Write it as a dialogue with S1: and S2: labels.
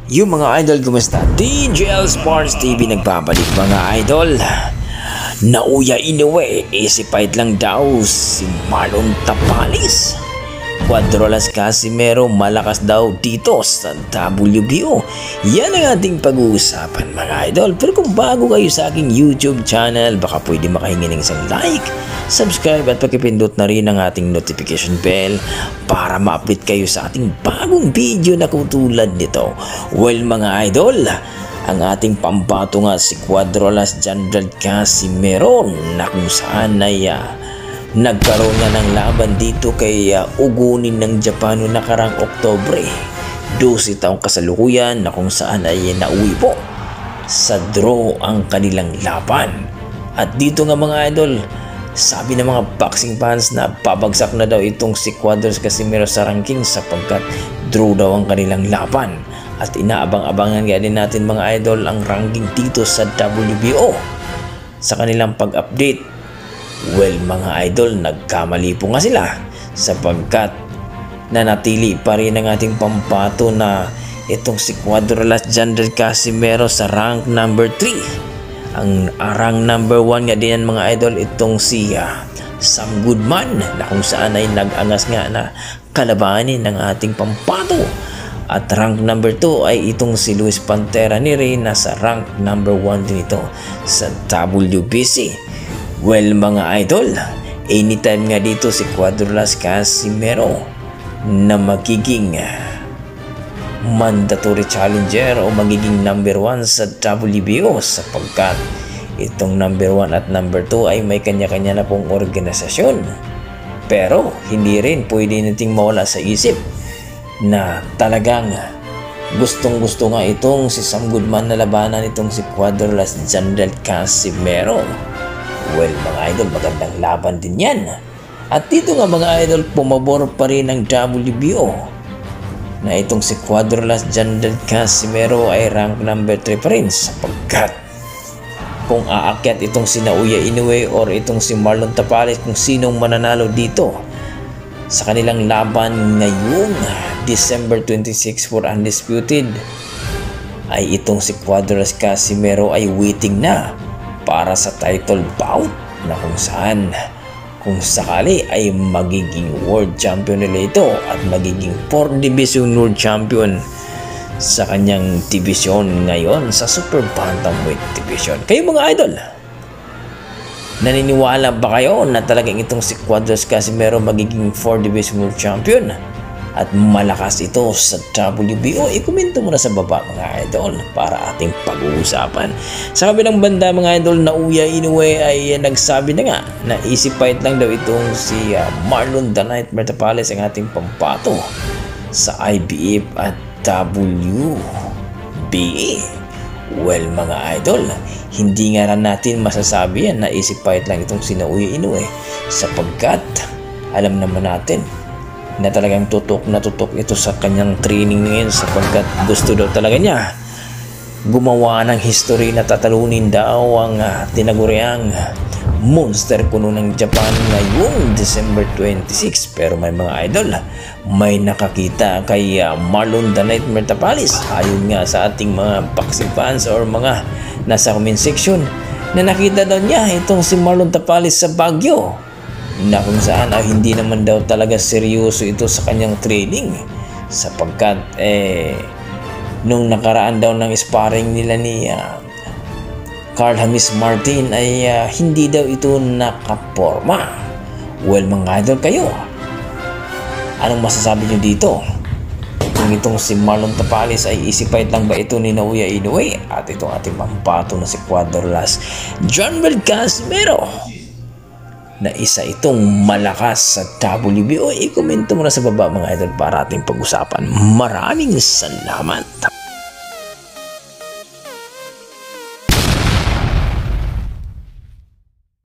S1: Yung mga idol, kumusta? TJL Sports TV nagbabalik mga idol. Nauya Inoue, easy fight lang daw si Marlon Tapales. Cuadrolas Casimero, malakas daw dito sa WBO. Yan ang ating pag-uusapan mga idol. Pero kung bago kayo sa aking YouTube channel, baka pwede makahingi ng isang like, subscribe at pakipindot na rin ang ating notification bell para ma-update kayo sa ating bagong video na katulad nito. Well mga idol, ang ating pambato nga si Cuadrolas General Casimero na kung saan ay nagkaroon na ng laban dito kay Ugunin ng Japan noong nakarang Oktobre. 12 taong kasalukuyan na kung saan ay nauwi po sa draw ang kanilang laban. At dito nga mga idol, sabi ng mga boxing fans na pabagsak na daw itong si Cuadrolas Casimero sa ranking sapagkat draw daw ang kanilang laban. At inaabang-abangan nga din natin mga idol ang ranking dito sa WBO sa kanilang pag-update. Well mga idol, nagkamali po nga sila sapagkat nanatili pa rin ang ating pampato na itong si Cuadrolas General Casimero sa rank number 3. Ang rank number 1 nga din mga idol itong si Sam Goodman na kung saan ay nag-angas nga na kalabanin ng ating pampato. At rank number 2 ay itong si Luis Pantera Neri na sa rank number 1 din ito sa WBC. Well mga idol, anytime nga dito si Cuadrolas Casimero na magiging mandatory challenger o magiging number 1 sa WBO sapagkat itong number 1 at number 2 ay may kanya-kanya na pong organisasyon. Pero hindi rin pwede nating mawala sa isip na talagang gustong-gusto nga itong si Sam Goodman na labanan itong si Cuadrolas General Casimero. Well mga idol, magandang laban din yan. At dito nga mga idol, pumabor pa rin ang WBO na itong si Cuadrolas General Casimero ay rank number 3 pa rin sapagkat kung aakyat itong si Nauya Inoue or itong si Marlon Tapales, kung sinong mananalo dito sa kanilang laban ngayong December 26 for Undisputed, ay itong si Cuadrolas Casimero ay waiting na para sa title bout na kung saan kung sakali ay magiging world champion nila ito at magiging 4 division world champion sa kanyang division ngayon sa super bantamweight division. Kayo mga idol, naniniwala ba kayo na talagang itong si Cuadrolas Casimero magiging 4 division world champion at malakas ito sa WBO? I-komento mo na sa baba mga idol para ating pag-uusapan. Sa kabilang banda mga idol, Nauya Inoue ay nagsabi na nga na easy fight lang daw itong si Marlon The Nightmare Tapales ang ating pampato sa IBF at WBA. Well mga idol, hindi nga natin masasabi yan na easy fight lang itong si Nauya Inoue sapagkat alam naman natin na talagang tutok na tutok ito sa kanyang training ngayon sapagkat gusto daw talaga niya gumawa ng history na tatalunin daw ang tinaguriang monster kuno ng Japan ngayong December 26. Pero may mga idol, may nakakita kay Marlon The Nightmare Tapales ayon nga sa ating mga boxing fans or mga nasa comment section na nakita daw niya itong si Marlon Tapales sa Baguio na kung saan hindi naman daw talaga seryoso ito sa kanyang training sapagkat nung nakaraan daw ng sparring nila ni Carl Hamis Martin ay hindi daw ito nakaporma. Well mga idol, kayo anong masasabi nyo dito? Kung itong si Marlon Tapales ay easy fight lang ba ito ni Nauya Inoue at itong ating pampato na si Cuadrolas General Casimero na isa itong malakas sa WBO? I-komento mo na sa baba mga idol para ating pag-usapan. Maraming salamat.